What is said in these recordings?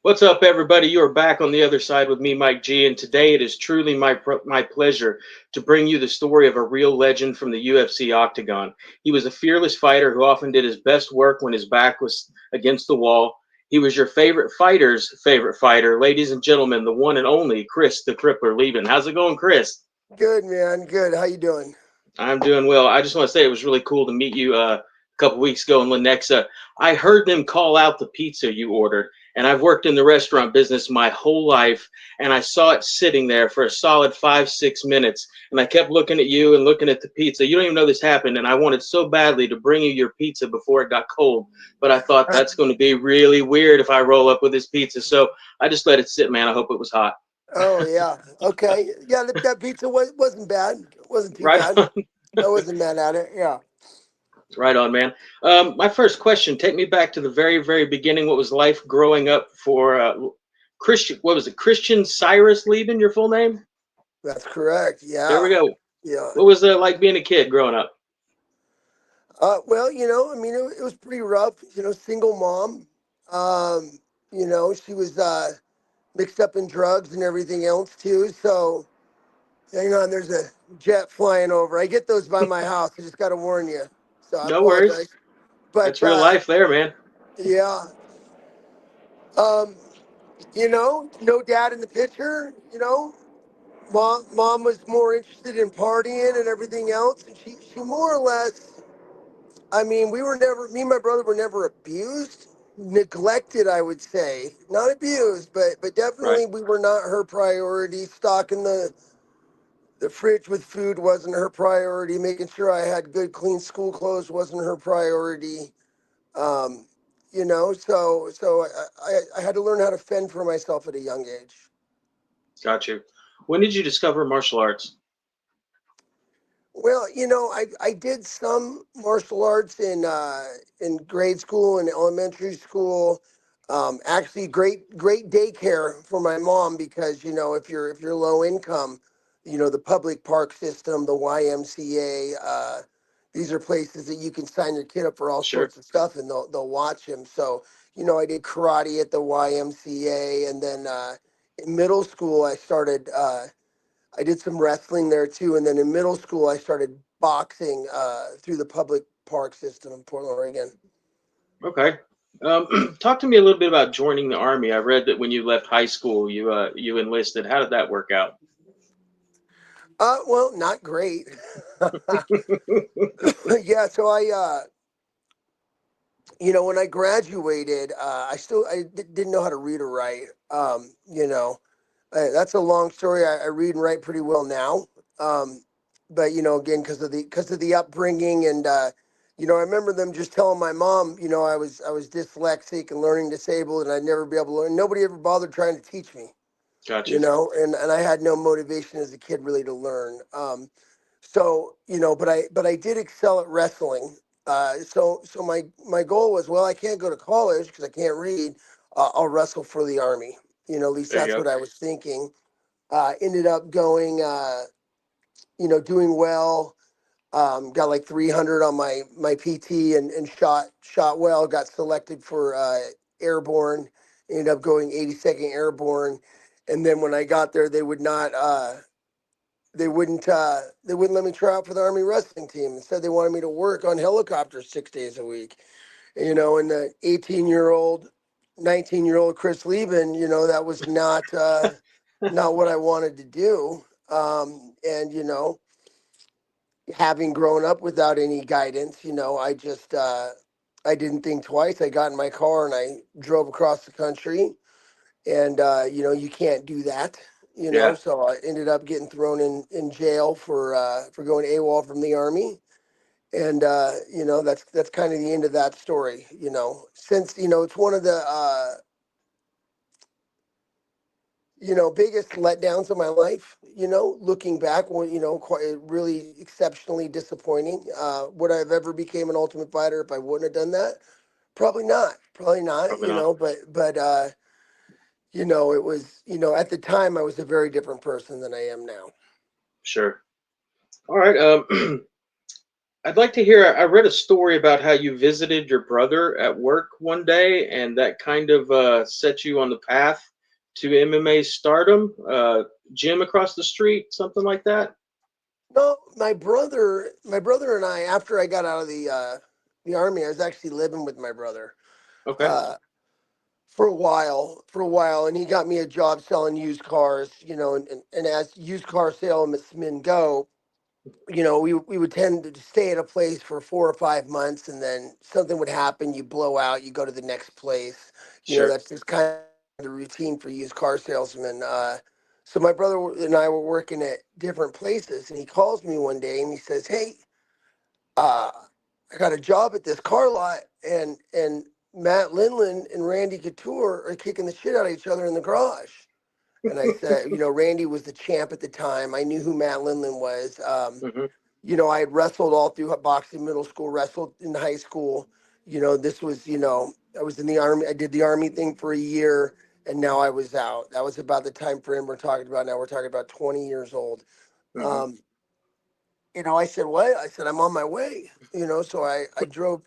What's up, everybody? You are back on the other side with me, Mike G, and today it is truly my pleasure to bring you the story of a real legend from the UFC octagon. He was a fearless fighter who often did his best work when his back was against the wall. He was your favorite fighter's favorite fighter, ladies and gentlemen, the one and only Chris the Crippler Leben. How's it going, Chris? Good, man. Good. How you doing? I'm doing well. I just want to say it was really cool to meet you a couple weeks ago in Lenexa. I heard them call out the pizza you ordered, and I've worked in the restaurant business my whole life, and I saw it sitting there for a solid 5, 6 minutes, and I kept looking at you and looking at the pizza. You don't even know this happened, and I wanted so badly to bring you your pizza before it got cold, but I thought that's going to be really weird if I roll up with this pizza, so I just let it sit, man. I hope it was hot. Oh yeah. Okay. Yeah, that pizza wasn't bad. It wasn't too Right bad. on. I wasn't mad at it. Yeah. Right on, man. My first question, take me back to the very, very beginning. What was life growing up for Christian? What was it? Christian Cyrus Lieben, your full name? That's correct. There we Yeah. go. Yeah. What was it like being a kid growing up? Well, I mean, it was pretty rough. Single mom. Um, she was mixed up in drugs and everything else too. So, hang on. There's a jet flying over. I get those by my house. I just got to warn you. So I No worries. apologize. But That's real life there, man. yeah. Um, no dad in the picture. Mom was more interested in partying and everything else, and she more or less. I mean, me and my brother were never abused, neglected. I would say not abused, but Right. definitely we were not her priority. Stocking the fridge with food wasn't her priority. Making sure I had good, clean school clothes wasn't her priority. Um, so I had to learn how to fend for myself at a young age. Got you. When did you discover martial arts? Well, I did some martial arts in grade school and elementary school. Actually, great daycare for my mom because if you're low income, the public park system, the YMCA, these are places that you can sign your kid up for all Sure. sorts of stuff and they'll watch him. So I did karate at the YMCA, and then in middle school I did some wrestling there too, and then in middle school I started boxing through the public park system in Portland, Oregon. Okay. Talk to me a little bit about joining the army. I read that when you left high school, you enlisted. How did that work out? Well, not great. Yeah, so when I graduated, I didn't know how to read or write. That's a long story. I read and write pretty well now. Um, but again, because of the upbringing, and I remember them just telling my mom, I was dyslexic and learning disabled, and I'd never be able to learn. Nobody ever bothered trying to teach me, Got you. and I had no motivation as a kid really to learn. So but I did excel at wrestling. So my goal was, well, I can't go to college because I can't read. I'll wrestle for the army. At least There you that's go. what I was thinking. Ended up going, doing well. Got like 300 on my PT, and shot well. Got selected for airborne. Ended up going 82nd airborne, and then when I got there, they would not. They wouldn't let me try out for the Army wrestling team. Instead, they wanted me to work on helicopters 6 days a week. And the 18-year-old, 19-year-old Chris Lieben, that was not what I wanted to do. And having grown up without any guidance, I didn't think twice. I got in my car and I drove across the country, and you can't do that. Yeah. So I ended up getting thrown in jail for going AWOL from the army, and that's kind of the end of that story. Since it's one of the biggest letdowns of my life. Looking back, when quite really exceptionally disappointing. Would I have ever became an Ultimate Fighter if I wouldn't have done that? Probably not. Probably not. Probably not. But it was, at the time I was a very different person than I am now. Sure. All right. I'd like to hear. I read a story about how you visited your brother at work one day, and that kind of set you on the path to MMA stardom. Gym across the street, something like that. No, my brother and I, after I got out of the army, I was actually living with my brother Okay. uh, for a while, and he got me a job selling used cars. And as used car salesmen go, we would tend to stay at a place for 4 or 5 months, and then something would happen. You blow out, you go to the next place. Sure. That's just kind of the routine for used car salesmen. So my brother and I were working at different places, and he calls me one day and he says, "Hey, uh, I got a job at this car lot, and Matt Lindland and Randy Couture are kicking the shit out of each other in the garage." And I said, Randy was the champ at the time. I knew who Matt Lindland was. Hmm. I had wrestled all through boxing, middle school, wrestled in high school. This was, I was in the army. I did the army thing for a year, and now I was out. That was about the time frame we're talking about now. We're talking about 20 years old. Hmm. Um, I said, what? I said, I'm on my way. So I drove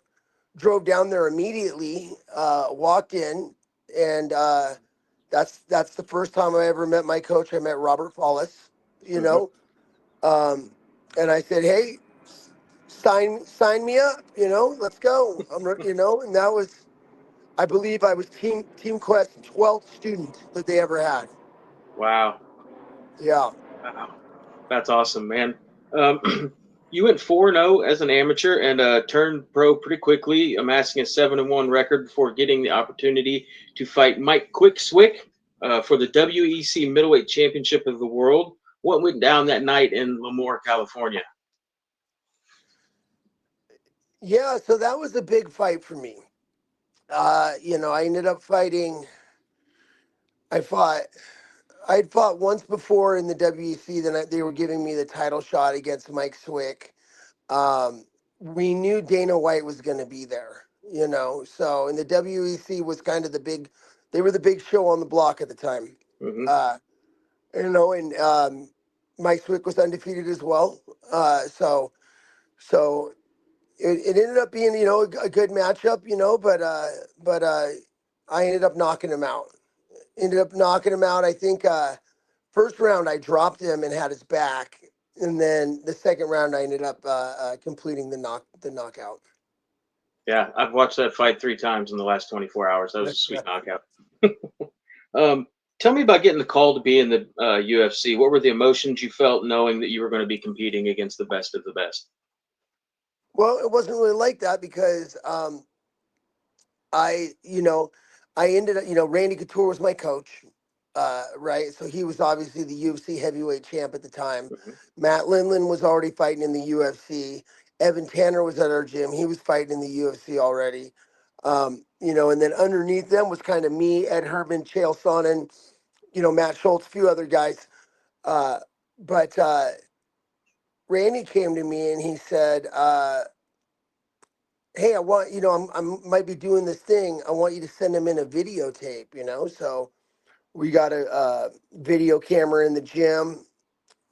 down there immediately, walked in, and that's the first time I ever met my coach. I met Robert Follis, you Hmm. know, um, and I said, "Hey, sign me up, let's go." And that was, I believe, I was Team Quest 12th student that they ever had. Wow. Yeah. Wow. That's awesome, man. Um, you went 4-0 as an amateur and turned pro pretty quickly, amassing a 7-1 record before getting the opportunity to fight Mike Quick Swick for the WEC Middleweight Championship of the World. What went down that night in Lemoore, California? Yeah, so that was a big fight for me. I ended up fighting. I fought. I'd fought once before in the WEC. Then they were giving me the title shot against Mike Swick. We knew Dana White was going to be there, So, and the WEC was kind of they were the big show on the block at the time. Hmm. Uh, and Mike Swick was undefeated as well. So it ended up being, a good matchup, but I ended up knocking him out. I think first round I dropped him and had his back, and then the second round I ended up completing the knockout. Yeah, I've watched that fight 3 times in the last 24 hours. That was a sweet knockout. Um, Tell me about getting the call to be in the UFC. What were the emotions you felt knowing that you were going to be competing against the best of the best? Well, it wasn't really like that because I, you know, I ended up, Randy Couture was my coach, right? So he was obviously the UFC heavyweight champ at the time. Hmm. Matt Lindland was already fighting in the UFC. Evan Tanner was at our gym. He was fighting in the UFC already. And then underneath them was kind of me, Ed Herman, Chael Sonnen, Matt Schultz, a few other guys. Uh, but Randy came to me and he said, "Hey, I want I might be doing this thing. I want you to send him in a videotape." So we got a video camera in the gym.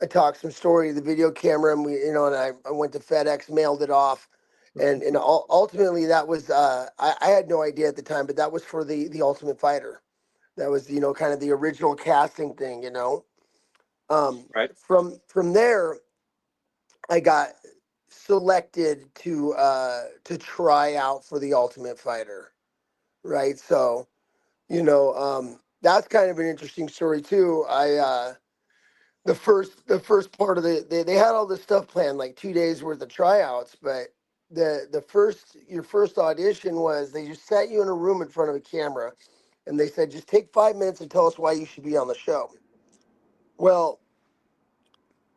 I talked some story to the video camera, and I went to FedEx, mailed it off, and ultimately that was I had no idea at the time, but that was for the Ultimate Fighter. That was kind of the original casting thing. Right. From there, I got selected to try out for the Ultimate Fighter, right? So that's kind of an interesting story too. The first part of they had all this stuff planned, like 2 days worth of tryouts, but your first audition was they just sat you in a room in front of a camera, and they said, just take 5 minutes and tell us why you should be on the show. Well,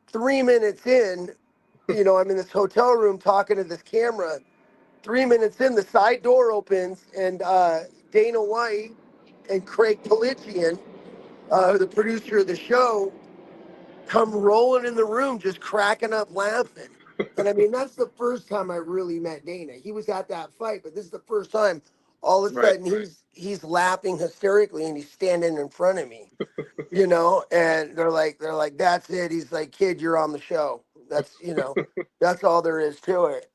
3 minutes in, I'm in this hotel room talking to this camera. 3 minutes in, the side door opens, and Dana White and Craig Peligian, the producer of the show, come rolling in the room, just cracking up laughing. And I mean, that's the first time I really met Dana. He was at that fight, but this is the first time all of a Right. sudden he's laughing hysterically and he's standing in front of me, and they're like, that's it. He's like, kid, you're on the show. That's all there is to it.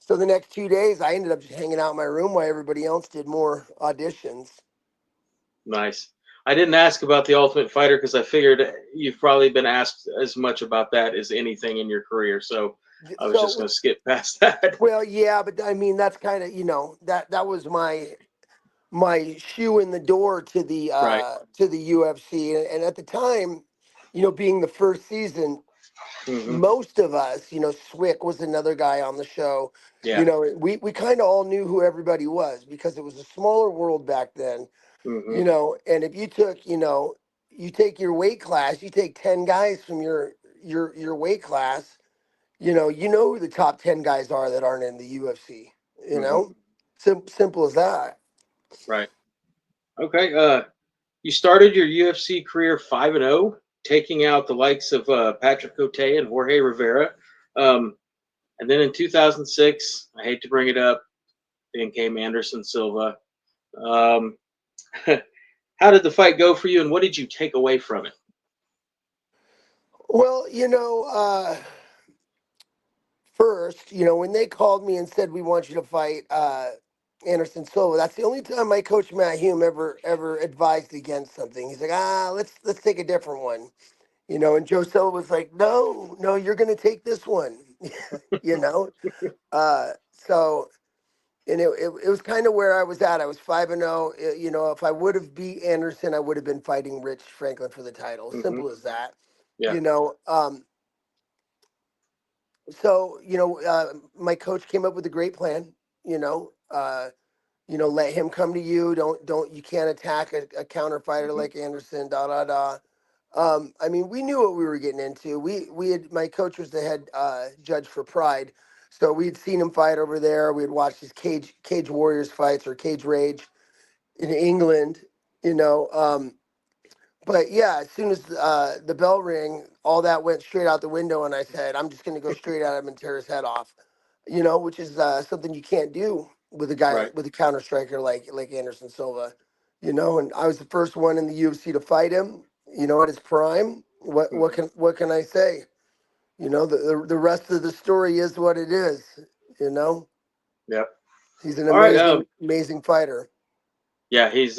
So the next 2 days, I ended up just hanging out in my room while everybody else did more auditions. Nice. I didn't ask about the Ultimate Fighter because I figured you've probably been asked as much about that as anything in your career. So I was just So, going to skip past that. well, yeah, but I mean, that's kind of, that was my shoe in the door Right. to the UFC. And at the time, being the first season, Hmm. most of us, Swick was another guy on the show. Yeah. We kind of all knew who everybody was because it was a smaller world back then. Hmm. And if you took, you take your weight class, you take 10 guys from your weight class, who the top 10 guys are that aren't in the UFC, you Hmm. know? Simple as that. Right. Okay. You started your UFC career 5-0, taking out the likes of Patrick Cote and Jorge Rivera. Um, and then in 2006, I hate to bring it up, then came Anderson Silva. Um, how did the fight go for you, and what did you take away from it? Well, first, when they called me and said we want you to fight Anderson Silva, that's the only time my coach Matt Hume ever advised against something. He's like, let's take a different one, and Joe Silva was like, no, you're gonna take this one, you know. So and it was kind of where I was at. I was 5-0. If I would have beat Anderson, I would have been fighting Rich Franklin for the title. Hmm. Simple as that. Yeah. You know, so my coach came up with a great plan. You know, uh, let him come to you. Don't you can't attack a counter fighter Hmm. like Anderson. Da da da. I mean, we knew what we were getting into. We had my coach was the head judge for Pride, so we'd seen him fight over there. We had watched his Cage Warriors fights or Cage Rage in England. You know, but yeah, as soon as the bell rang, all that went straight out the window, and I said, I'm just going to go straight at him and tear his head off. Which is something you can't do with a guy Right. with a counter striker like Anderson Silva. And I was the first one in the UFC to fight him. At his prime. Hmm. What can I say? The rest of the story is what it is. You know, Yep. he's an All right. amazing fighter. Yeah, he's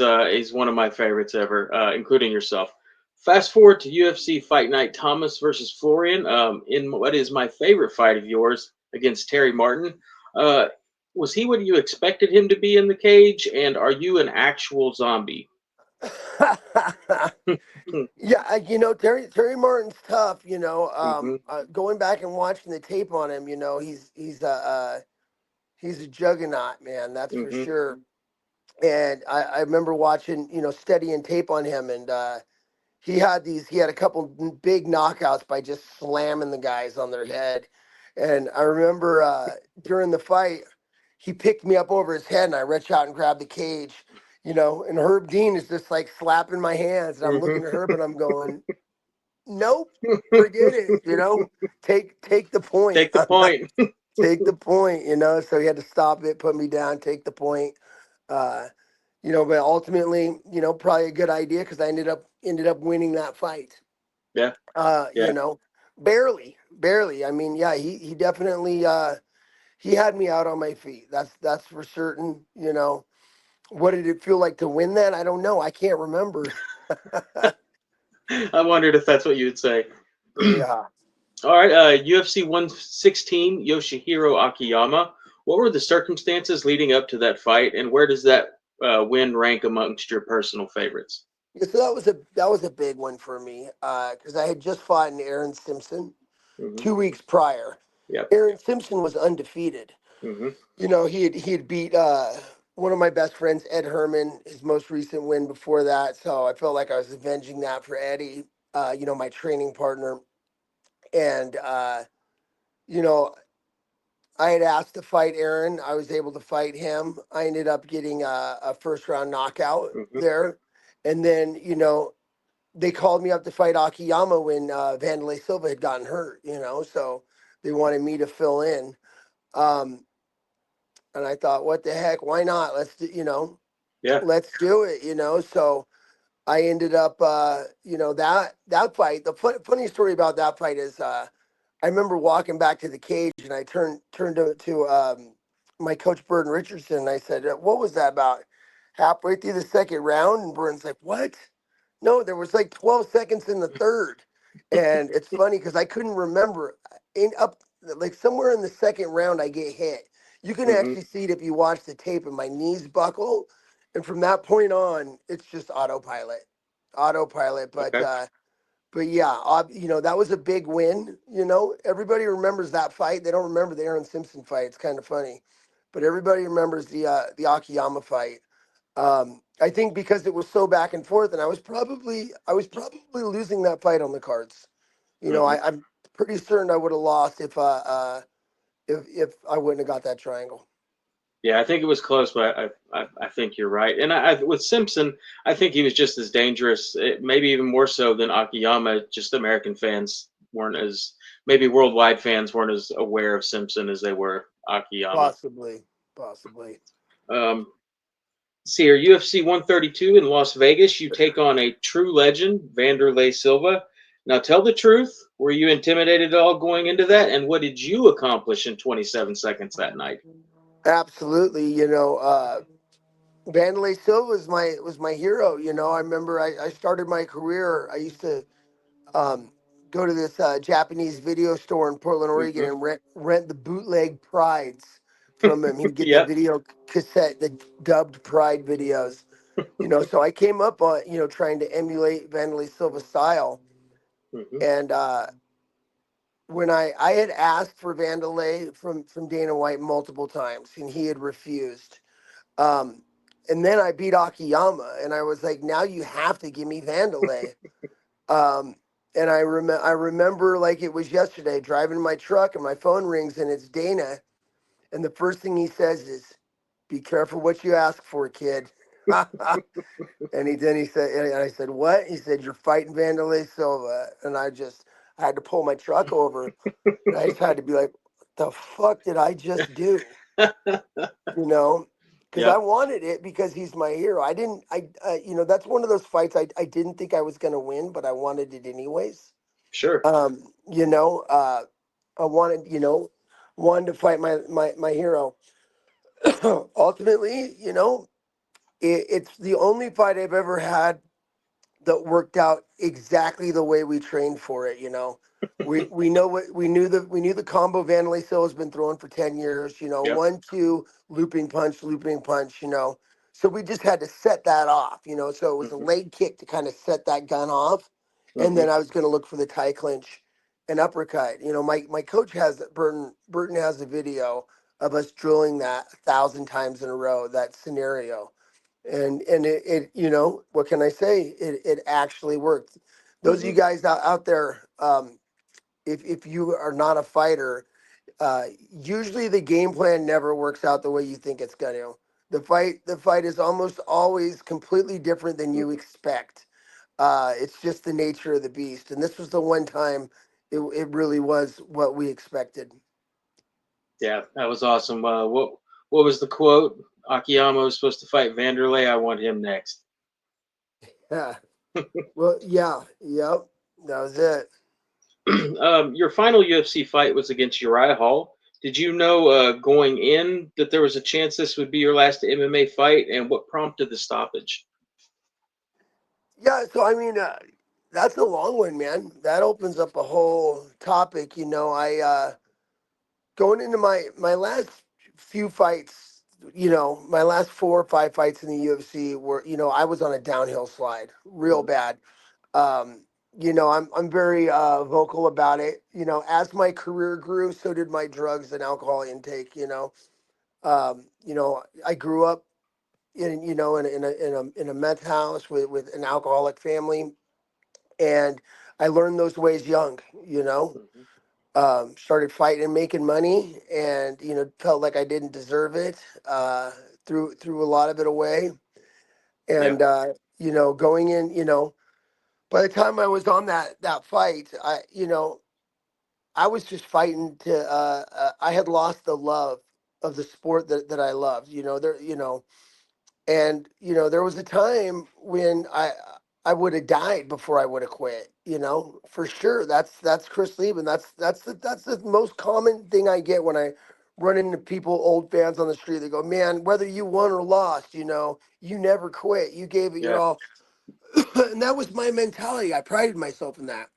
one of my favorites ever, including yourself. Fast forward to UFC Fight Night, Thomas versus Florian. In what is my favorite fight of yours against Terry Martin. Uh, was he what you expected him to be in the cage? And are you an actual zombie? Yeah, Terry Martin's tough. Hmm. Going back and watching the tape on him, he's a juggernaut, man. That's for Hmm. sure. And I remember watching, studying tape on him, and he had a couple big knockouts by just slamming the guys on their head. And I remember during the fight, he picked me up over his head, and I reached out and grabbed the cage. And Herb Dean is just like slapping my hands, and I'm Hmm. looking at Herb, and I'm going, nope, forget it. Take the point. Take the point. Take the point. So he had to stop it, put me down, take the point. Uh, but ultimately, probably a good idea because I ended up winning that fight. Yeah, Uh, you yeah. know, barely. I mean, yeah, he definitely he had me out on my feet. That's for certain. What did it feel like to win that? I don't know. I can't remember. I wondered if that's what you would say. Yeah. All right, UFC 116, Yoshihiro Akiyama. What were the circumstances leading up to that fight, and where does that win rank amongst your personal favorites? Yeah, so that was a big one for me because I had just fought in Aaron Simpson Hmm. 2 weeks prior. Yep. Aaron Simpson was undefeated. Hmm. He had beat one of my best friends, Ed Herman, his most recent win before that. So I felt like I was avenging that for Eddie, my training partner. And you know, I had asked to fight Aaron. I was able to fight him. I ended up getting a first round knockout Hmm. there. And then, they called me up to fight Akiyama when Vanderlei Silva had gotten hurt, so they wanted me to fill in. Um, and I thought, what the heck? Why not? Yeah. Let's do it. So I ended up, that fight. The funny story about that fight is, I remember walking back to the cage, and I turned to my coach Burton Richardson, and I said, "What was that about?" Halfway through the second round, and Burton's like, "What? No, there was like 12 seconds in the third." And it's funny because I couldn't remember in up like somewhere in the second round I get hit. You can Hmm. actually see it if you watch the tape, and my knees buckle, and from that point on, it's just autopilot, autopilot. Okay. But yeah, that was a big win. Everybody remembers that fight. They don't remember the Aaron Simpson fight. It's kind of funny, but everybody remembers the Akiyama fight. I think because it was so back and forth, and I was probably losing that fight on the cards. Hmm. I'm pretty certain I would have lost if I wouldn't have got that triangle. Yeah, I think it was close, but I think you're right. And with Simpson, I think he was just as dangerous, maybe even more so than Akiyama. Just American fans weren't as, maybe worldwide fans weren't as aware of Simpson as they were Akiyama. Possibly, possibly. Um, See here, UFC 132 in Las Vegas. You take on a true legend, Vanderlei Silva. Now, tell the truth. Were you intimidated at all going into that? And what did you accomplish in 27 seconds that night? Absolutely. Vanderlei Silva was my hero. I remember I started my career. I used to um, go to this Japanese video store in Portland, Oregon, Hmm. and rent the bootleg Prides from him. He'd get the Yep. video cassette, the dubbed Pride videos. So I came up on trying to emulate Vanderlei Silva's style, Hmm. and when I had asked for Vanderlei from Dana White multiple times, and he had refused. Um, and then I beat Akiyama, and I was like, now you have to give me Vanderlei. Um, and I remember like it was yesterday, driving my truck, and my phone rings, and it's Dana, and the first thing he says is, "Be careful what you ask for, kid." Then he said, and I said, "What?" He said, "You're fighting Vanderlei Silva," and I had to pull my truck over, and I just had to be like, "The fuck did I just do?" you know, because I Yep. wanted it because he's my hero. I didn't, that's one of those fights I didn't think I was going to win, but I wanted it anyways. Sure. Um, you know, uh, I wanted to fight my hero. Ultimately, it's the only fight I've ever had that worked out exactly the way we trained for it. We know what we knew the combo Vanderlei Silva's been throwing for 10 years. Yep. 1-2 looping punch, looping punch. So we just had to set that off. So it was a Hmm. leg kick to kind of set that gun off, and Hmm. then I was going to look for the tie clinch and uppercut. My coach has Burton has a video of us drilling that 1,000 times in a row, that scenario, and what can I say, it actually worked. Those of you Hmm. guys out there, if you are not a fighter, usually the game plan never works out the way you think it's going to. The fight is almost always completely different than you expect. It's just the nature of the beast, and this was the one time it really was what we expected. Yeah, that was awesome. What was the quote? Akiyama was supposed to fight Vanderlei. I want him next. Yeah. Well, yeah, yep, that was it. Your final UFC fight was against Uriah Hall. Did you know going in that there was a chance this would be your last MMA fight, and what prompted the stoppage? Yeah, so I mean, that's a long one, man. That opens up a whole topic. I going into my last few fights, my last 4 or 5 fights in the UFC were, I was on a downhill slide, real Mhm. bad. Um, I'm very vocal about it. As my career grew, so did my drugs and alcohol intake. I grew up in a meth house with an alcoholic family, and I learned those ways young. Mhm. Started fighting and making money, and felt like I didn't deserve it. Threw a lot of it away, Yeah. and going in, by the time I was on that fight, I was just fighting to. I had lost the love of the sport that I loved. And there was a time when I would have died before I would have quit. For sure. That's Chris Lieben. That's the most common thing I get when I run into people, old fans on the street. They go, man, whether you won or lost, you never quit. You gave it your Yeah. all. And that was my mentality. I prided myself in that.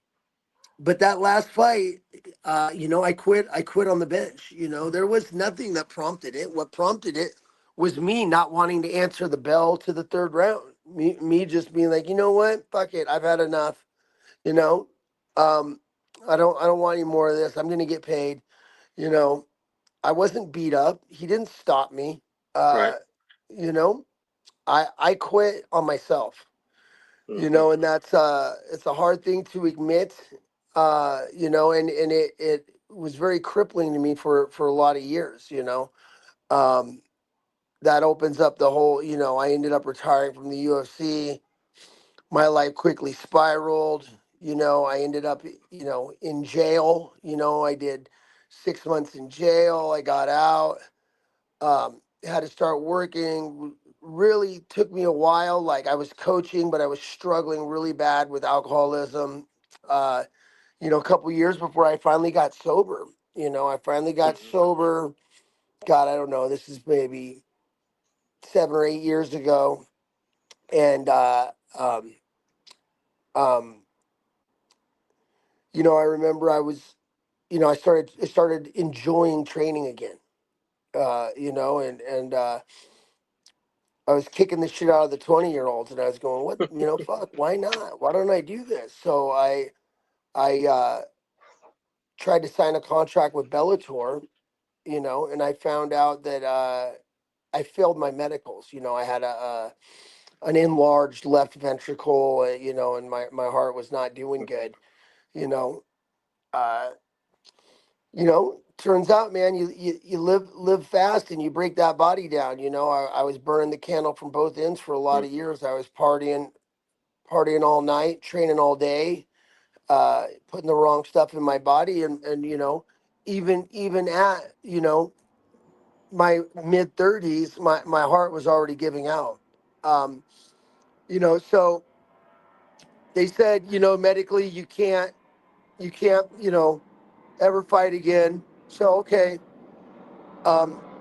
But that last fight, I quit. I quit on the bench. There was nothing that prompted it. What prompted it was me not wanting to answer the bell to the third round. Me just being like, you know what? Fuck it. I've had enough. You know, um, I don't want any more of this. I'm gonna get paid. You know, I wasn't beat up. He didn't stop me. Right. Uh, you know, I quit on myself. Hmm. And that's it's a hard thing to admit. And it was very crippling to me for a lot of years. Um, that opens up the whole. I ended up retiring from the UFC. My life quickly spiraled. I ended up, in jail. I did 6 months in jail. I got out. Had to start working. Really took me a while. Like I was coaching, but I was struggling really bad with alcoholism. Uh, a couple years before I finally got sober. I finally got Hmm. sober. God, I don't know. This is maybe 7 or 8 years ago, and um, I remember I started enjoying training again. And I was kicking the shit out of the 20-year-olds, and I was going, what, fuck, why not? Why don't I do this? So I tried to sign a contract with Bellator, and I found out that I failed my medicals. I had an enlarged left ventricle, and my heart was not doing good. You know, uh, turns out, man, you live fast and you break that body down. I was burning the candle from both ends for a lot of Hmm. years. I was partying all night, training all day, putting the wrong stuff in my body, and even at my mid 30s, my heart was already giving out. Um, so they said, medically you can't ever fight again. So okay,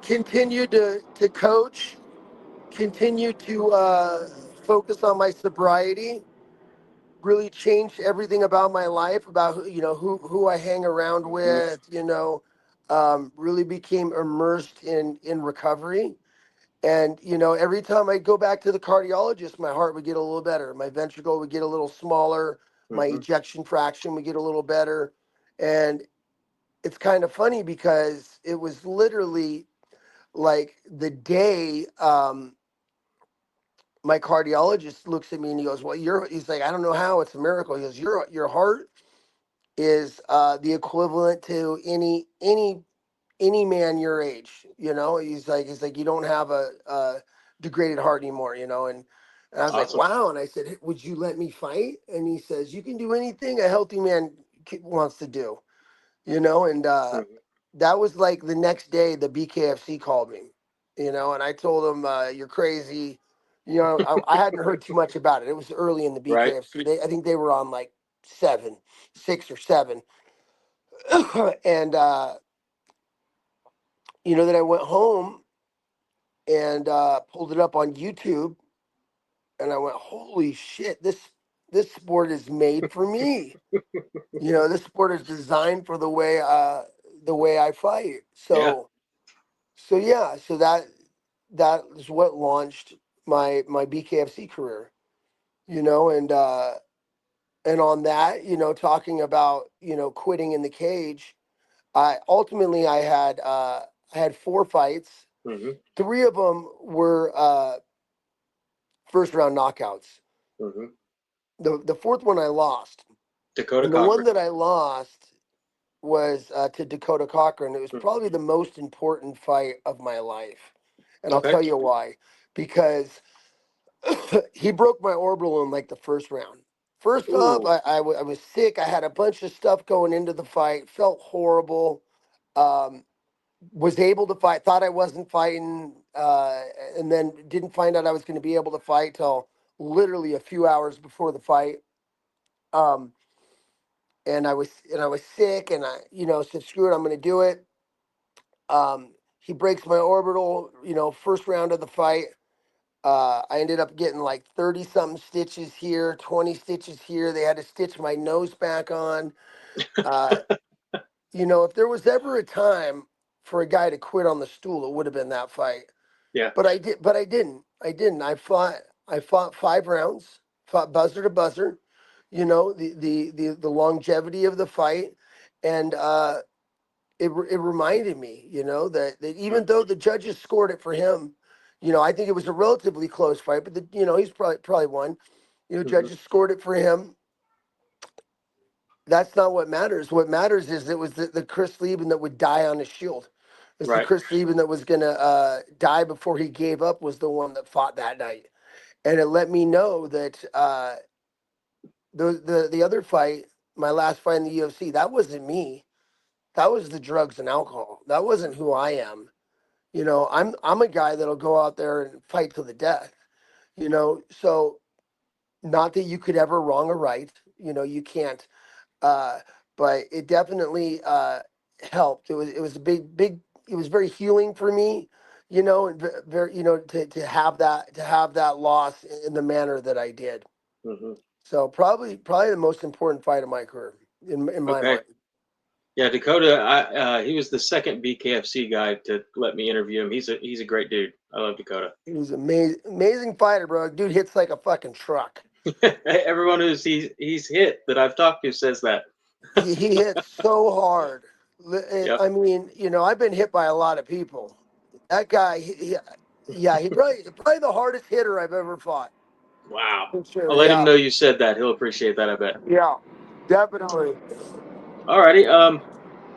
continue to coach, continue to focus on my sobriety, really changed everything about my life, about who I hang around Hmm. with. Really became immersed in recovery. And every time I go back to the cardiologist, my heart would get a little better, my ventricle would get a little smaller, my Hmm. ejection fraction would get a little better. And it's kind of funny because it was literally like the day my cardiologist looks at me and he goes, well, he's like, I don't know how, it's a miracle. He goes, your heart is the equivalent to any man your age. He's like, you don't have a degraded heart anymore. And I was like, Awesome. wow. And I said, hey, would you let me fight? And he says, you can do anything a healthy man wants to do. And Hmm. that was like the next day the BKFC called me. And I told him, you're crazy. I hadn't heard too much about it. It was early in the Right. BKFC. I think they were on like 6 or 7. And then I went home and pulled it up on YouTube, and I went, holy shit, this sport is made for me. This sport is designed for the way I fight. Yeah. So yeah, so that is what launched my BKFC career. And on that, talking about quitting in the cage. I ultimately I had 4 fights. Hmm. 3 of them were first round knockouts. Hmm. The fourth one I lost, Dakota and the one Cochran. that I lost was to Dakota Cochran. It was Hmm. probably the most important fight of my life, and I'll Okay. tell you why. Because he broke my orbital in like the first round. First off, Ooh. I was sick. I had a bunch of stuff going into the fight. Felt horrible. Um, was able to fight. Thought I wasn't fighting, and then didn't find out I was going to be able to fight till literally a few hours before the fight. Um, and I was sick, and I said, screw it, I'm going to do it. He breaks my orbital, first round of the fight. I ended up getting like 30 something stitches here, 20 stitches here. They had to stitch my nose back on. Uh, if there was ever a time for a guy to quit on the stool, it would have been that fight. Yeah. But I didn't. I fought 5 rounds, fought buzzer to buzzer, the longevity of the fight. And it reminded me, that even though the judges scored it for him, I think it was a relatively close fight, but he's probably won. Hmm. Judges scored it for him. That's not what matters. What matters is it was the Chris Lieben that would die on his shield. It's the Right. Chris Lieben that was gonna die before he gave up was the one that fought that night, and it let me know that the other fight, my last fight in the UFC, that wasn't me. That was the drugs and alcohol. That wasn't who I am. I'm a guy that'll go out there and fight to the death. So not that you could ever wrong a right. You can't. Uh, but it definitely helped. It was a big. It was very healing for me. And very to have that loss in the manner that I did. Hmm. So probably the most important fight of my career in my Okay. mind. Yeah, Dakota. He was the second BKFC guy to let me interview him. He's a great dude. I love Dakota. He was amazing fighter, bro. Dude hits like a fucking truck. Everyone he's hit that I've talked to says that. He hits so hard. Yep. I mean, I've been hit by a lot of people. That guy, yeah, he probably the hardest hitter I've ever fought. Wow. For I'll sure. let him Yeah. know you said that. He'll appreciate that, I bet. Yeah. Definitely. Alrighty.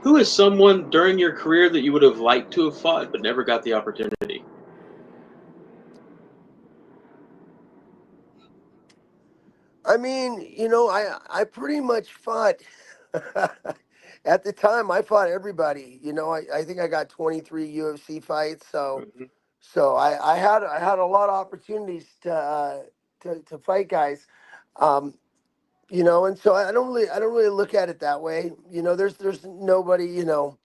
Who is someone during your career that you would have liked to have fought but never got the opportunity? I mean, I pretty much fought at the time I fought everybody. I think I got 23 UFC fights, so Hmm. I had a lot of opportunities to fight guys. Um, and so I don't really look at it that way. There's nobody, no,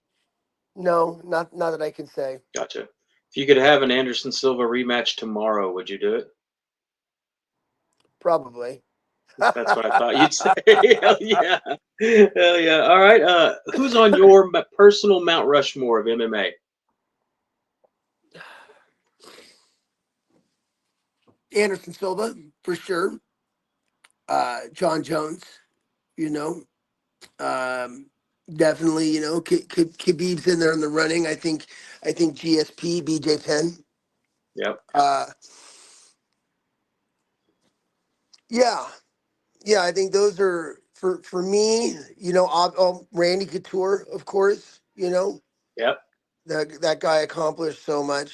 not that I can say. Gotcha. If you could have an Anderson Silva rematch tomorrow, would you do it? Probably. That's what I thought you'd say. Hell yeah. Hell yeah. All right. Who's on your personal Mount Rushmore of MMA? Anderson Silva, for sure. John Jones, you know. Um, Definitely, Khabib's in there in the running. I think GSP, BJ Penn. Yep. Uh, yeah, yeah. I think those are for me. Randy Couture, of course. Yep. That guy accomplished so much.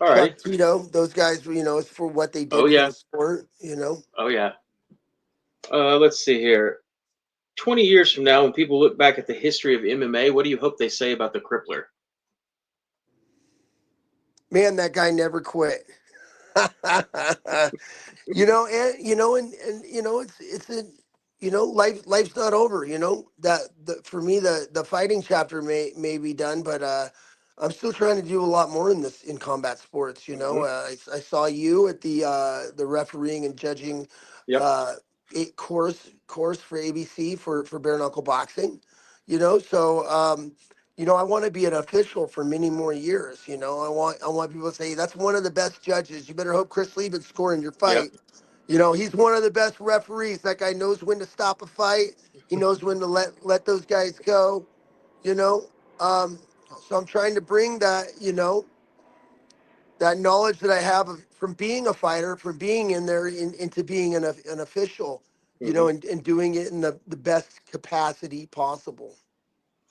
All righty. Chuck Tito, those guys. It's for what they Oh did for yeah. the sport. Oh yeah. Let's see here. 20 years from now, when people look back at the history of MMA, what do you hope they say about the Crippler? Man, that guy never quit. It's a life's not over. For me the fighting chapter may be done, but I'm still trying to do a lot more in combat sports. Hmm. I saw you at the refereeing and judging Yep. uh course for ABC for bare knuckle boxing. So I want to be an official for many more years. I want people to say that's one of the best judges. You better hope Chris Lieben's scoring your Yep. fight. He's one of the best referees. That guy knows when to stop a fight. He knows when to let those guys go. You know, um, so I'm trying to bring that knowledge that I have from being a fighter, from being in there, into being an official. Hmm. And doing it in the best capacity possible.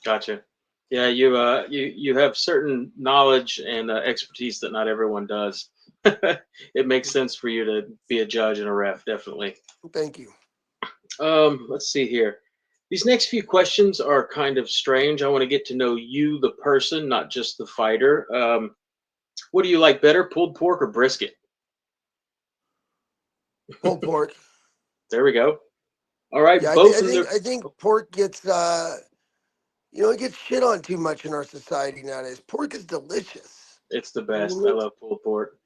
Gotcha. Yeah, you have certain knowledge and expertise that not everyone does. It makes sense for you to be a judge and a ref, definitely. Thank you. Let's see here. These next few questions are kind of strange. I want to get to know you, the person, not just the fighter. What do you like better, pulled pork or brisket? Pulled pork. There we go. All right, Yeah, I think both I in think the. I think pork gets It gets shit on too much in our society nowadays. Pork is delicious. It's the I best. I mean, love pulled pork.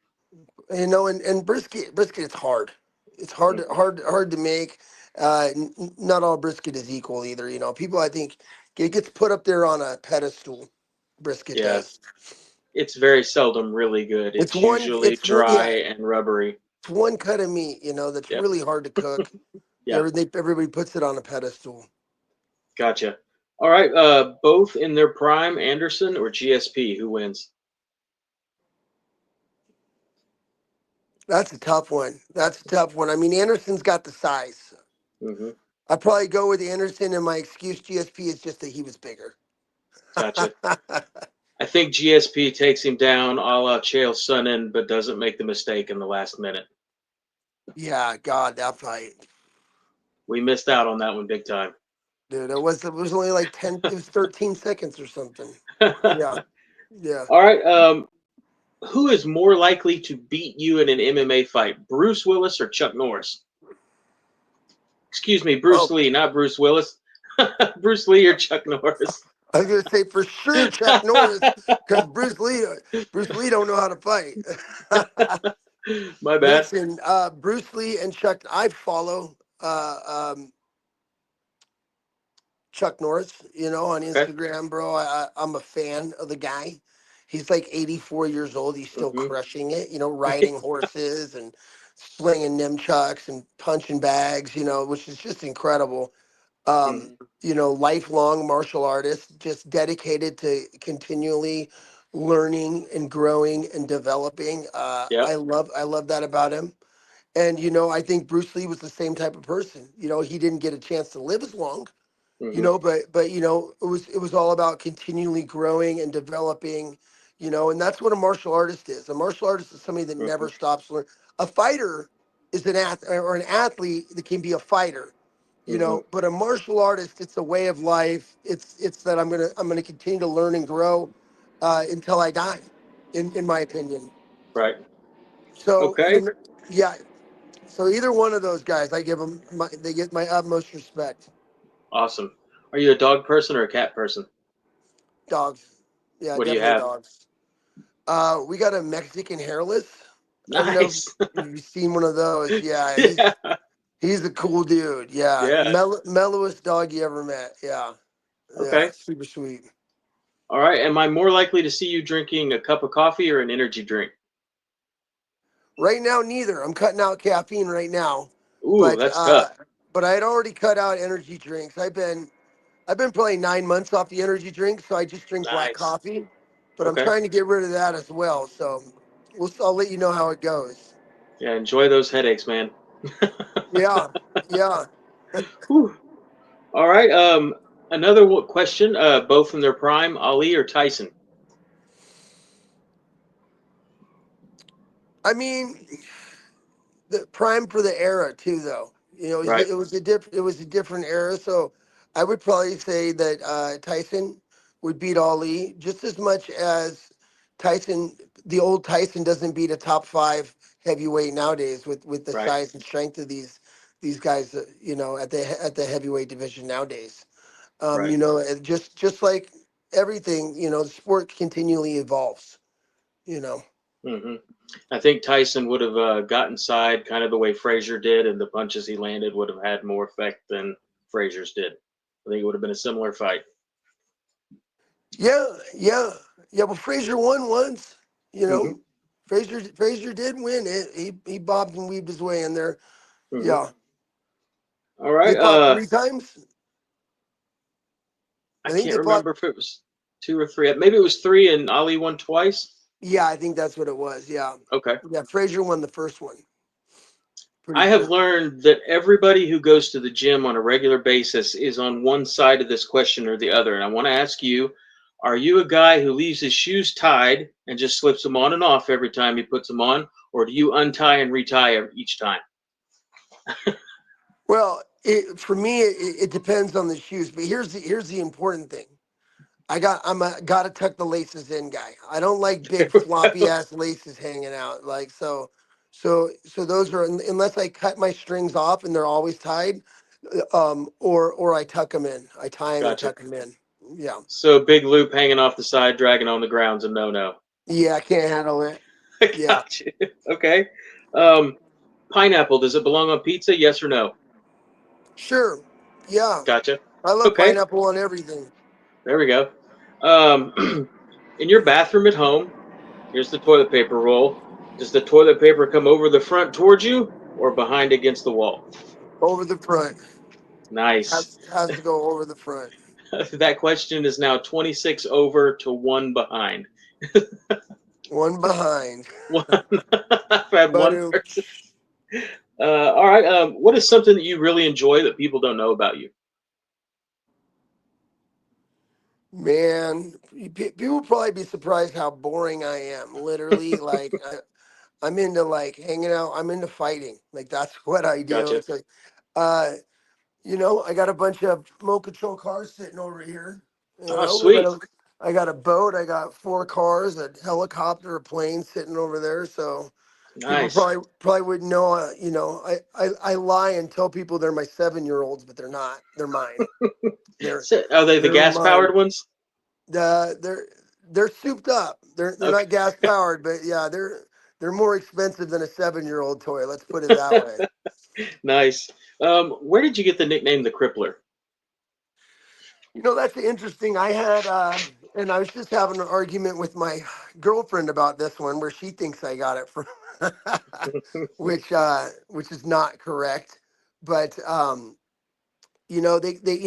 and brisket it's hard. It's hard Hmm. hard to make. Not all brisket is equal either. People, I think, it gets put up there on a pedestal. Brisket Yeah, does. it's very seldom really good. It's It's one. usually It's one. dry Yeah, and rubbery. it's one cut of meat. That's Yep. really hard to cook. Yeah. Everybody puts it on a pedestal. Gotcha. All right. Both in their prime, Anderson or GSP, who wins? That's a tough one. That's a tough one. I mean, Anderson's got the size. Hmm. I'd probably go with Anderson, and my excuse GSP is just that he was bigger. Gotcha. I think GSP takes him down a la Chael Sonnen, but doesn't make the mistake in the last minute. Yeah, God, that fight, We missed out on that one big time. dude. It was only like 10. It was 13 seconds or something. Yeah, yeah. All right. Who is more likely to beat you in an MMA fight, Bruce Willis or Chuck Norris? Excuse me, Bruce Oh, Lee, not Bruce Willis. Bruce Lee or Chuck Norris? I was gonna say for sure Chuck Norris, because Bruce Lee don't know how to fight. My bad. Listen, Bruce Lee and Chuck. I follow. Chuck Norris, on Okay. Instagram, bro. I'm a fan of the guy. He's like 84 years old. He's still Hmm. crushing it, riding horses and slinging nunchucks and punching bags, which is just incredible. Um, Hmm. Lifelong martial artist, just dedicated to continually learning and growing and developing. Yep. I love that about him. And, I think Bruce Lee was the same type of person. He didn't get a chance to live as long, Hmm. but it was all about continually growing and developing, and that's what a martial artist is. A martial artist is somebody that Hmm. never stops learning. A fighter is an athlete that can be a fighter, Hmm. but a martial artist, it's a way of life. It's that I'm gonna continue to learn and grow until I die, in my opinion. Right. So Okay. yeah, so either one of those guys, they get my utmost respect. Awesome. Are you a dog person or a cat person? Dogs. Yeah, What do you definitely have? dogs. We got a Mexican hairless. I don't know Nice. if you've seen one of those. Yeah, Yeah. he's a cool dude. Yeah, Yeah. mellowest dog you ever met. Yeah, yeah, Okay. super sweet. All right. Am I more likely to see you drinking a cup of coffee or an energy drink? Right now, neither. I'm cutting out caffeine right now, Ooh, but that's tough. I had already cut out energy drinks. I've been probably 9 months off the energy drinks, so I just drink black Nice. coffee. But I'm Okay. trying to get rid of that as well. So I'll let you know how it goes. Yeah. Enjoy those headaches, man. Yeah, yeah. Whew. All right. Another question. Both in their prime, Ali or Tyson? I mean, the prime for the era too, though. Right. It was a different era. So I would probably say that Tyson would beat Ali just as much as Tyson. The old Tyson doesn't beat a top five heavyweight nowadays with the Right. size and strength of these guys. At the heavyweight division nowadays. Right. Just like everything, the sport continually evolves. You know. Hmm. I think Tyson would have got inside kind of the way Frazier did, and the punches he landed would have had more effect than Frazier's did. I think it would have been a similar fight. Yeah, yeah, yeah. But Frazier won once. You Hmm. know, Frazier did win it. He bobbed and weaved his way in there. Hmm. Yeah, All they right. fought 3 times. I I think can't they fought. remember if it was two or three. Maybe it was three, and Ali won twice. Yeah, I think that's what it was. Yeah, Okay. yeah. Frazier won the first one. Pretty I have sure. learned that everybody who goes to the gym on a regular basis is on one side of this question or the other. And I want to ask you, are you a guy who leaves his shoes tied and just slips them on and off every time he puts them on? Or do you untie and retie each time? Well, for me, it depends on the shoes. But here's the important thing. I'm a gotta tuck the laces in guy. I don't like big floppy ass laces hanging out. Like so those are unless I cut my strings off and they're always tied, or I tuck them in. I tie them and Gotcha. tuck them in. Yeah. So big loop hanging off the side, dragging on the ground's a no-no. Yeah, I can't handle it. Yeah. Gotcha. Okay. Um, Pineapple, does it belong on pizza? Yes or no? Sure. Yeah. Gotcha. I love Okay. pineapple on everything. There we go. Um, in your bathroom at home, here's the toilet paper roll. Does the toilet paper come over the front towards you or behind against the wall? Over the front. Nice. Has to go over the front. That question is now 26 over to one behind. One behind. One. I've had But one person. All right. What is something that you really enjoy that people don't know about you? man, people would probably be surprised how boring I am. Literally, like I'm into like hanging out. I'm into fighting. Like that's what I do. Gotcha. It's like, uh, I got a bunch of remote control cars sitting over here. Oh, sweet. I got a boat. I got 4 cars, a helicopter, a plane sitting over there. So people Nice. probably wouldn't know. I lie and tell people they're my 7-year-olds, but they're not. They're mine. They're So, are they the they're gas mine. powered ones? Uh, they're they're souped up. They're Okay. not gas powered, but yeah, they're more expensive than a 7-year-old toy. Let's put it that way. Nice. Where did you get the nickname the Crippler? That's interesting. And I was just having an argument with my girlfriend about this one, where she thinks I got it from, which is not correct. But they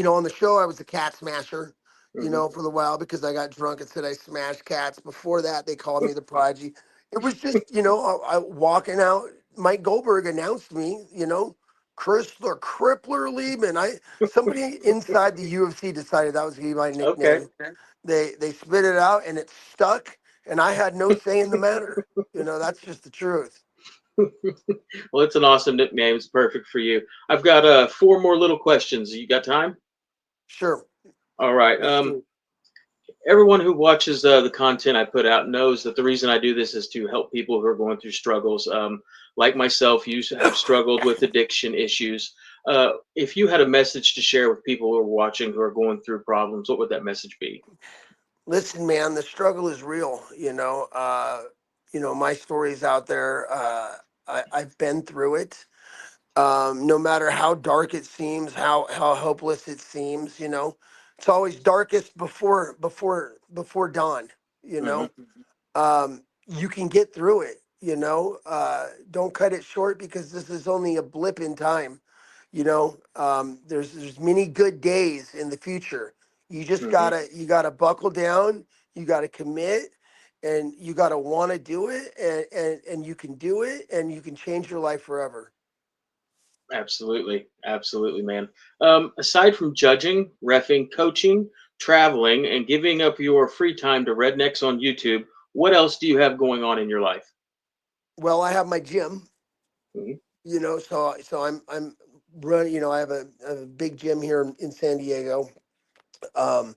on the show I was a cat smasher, Hmm. for the while because I got drunk and said I smashed cats. Before that, they called me the prodigy. It was just, I walking out. Mike Goldberg announced me, Crippler Lieben. Somebody inside the UFC decided that was gonna be my Okay. nickname. They spit it out and it stuck, and I had no say in the matter. That's just the truth. Well, it's an awesome nickname. It's perfect for you. I've got four more little questions. You got time? Sure, All right. let's do it. Everyone who watches the content I put out knows that the reason I do this is to help people who are going through struggles. Like myself, you have struggled with addiction issues. If you had a message to share with people who are watching who are going through problems, what would that message be? Listen, man, the struggle is real. My story's out there. I've been through it. No matter how dark it seems, how hopeless it seems, it's always darkest before dawn. You Hmm. know, you can get through it. Don't cut it short because this is only a blip in time. There's many good days in the future. Hmm. You gotta buckle down. You gotta commit, and you gotta want to do it, and you can do it, and you can change your life forever. Absolutely, absolutely, man. Aside from judging, refing, coaching, traveling, and giving up your free time to rednecks on YouTube, what else do you have going on in your life? Well, I have my gym. Mhm. So I'm running. I have a big gym here in San Diego. Um,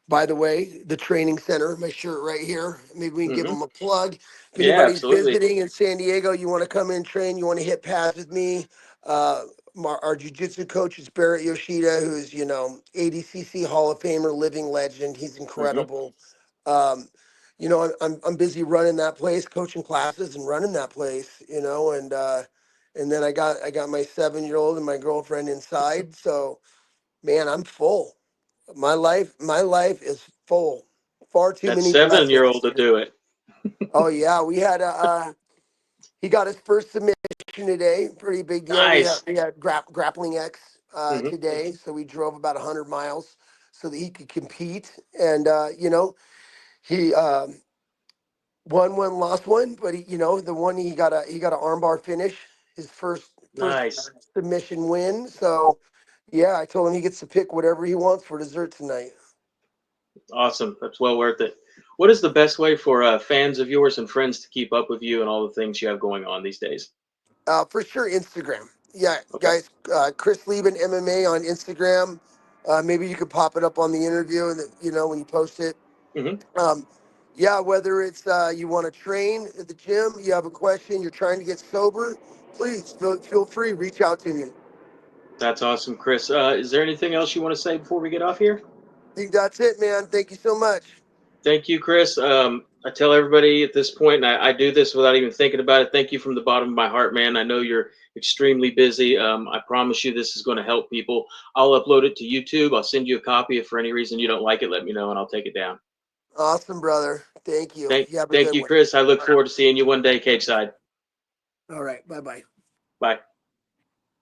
By the way, the training center, my shirt right here. Maybe we can give Mhm. them a plug. If Yeah, anybody's absolutely. visiting in San Diego, you want to come in, train, you want to hit pads with me. Uh, our jujitsu coach is Barrett Yoshida, who's, ADCC Hall of Famer, living legend. He's Mhm. incredible. Um, I'm busy running that place, coaching classes and running that place, and then I got my 7-year-old and my girlfriend inside. So man, I'm full. My life is full. Far too That many 7-year-old blessings. to do it. Oh yeah, he got his first submission today. Pretty big deal. We had Nice. we had grappling X Mhm. today, so we drove about 100 miles so that he could compete. And he won one, lost one, but the one he got an armbar finish, his first Nice. submission win. So yeah, I told him he gets to pick whatever he wants for dessert tonight. Awesome. That's well worth it. What is the best way for fans of yours and friends to keep up with you and all the things you have going on these days? For sure, Instagram. Yeah, Okay. guys, Chris Lieben MMA on Instagram. Maybe you could pop it up on the interview, and when you post it. Hmm. Um, yeah, whether it's you want to train at the gym, you have a question, you're trying to get sober, please feel free, reach out to me. That's awesome, Chris. Is there anything else you want to say before we get off here? I think that's it, man. Thank you so much. Thank you, Chris. I tell everybody at this point, and I do this without even thinking about it. Thank you from the bottom of my heart, man. I know you're extremely busy. I promise you this is going to help people. I'll upload it to YouTube. I'll send you a copy. If for any reason you don't like it, let me know and I'll take it down. Awesome, brother. Thank you. You have a Thank good you, one. Chris. I look forward to seeing you one day, Cage Side. All right. Bye bye. Bye.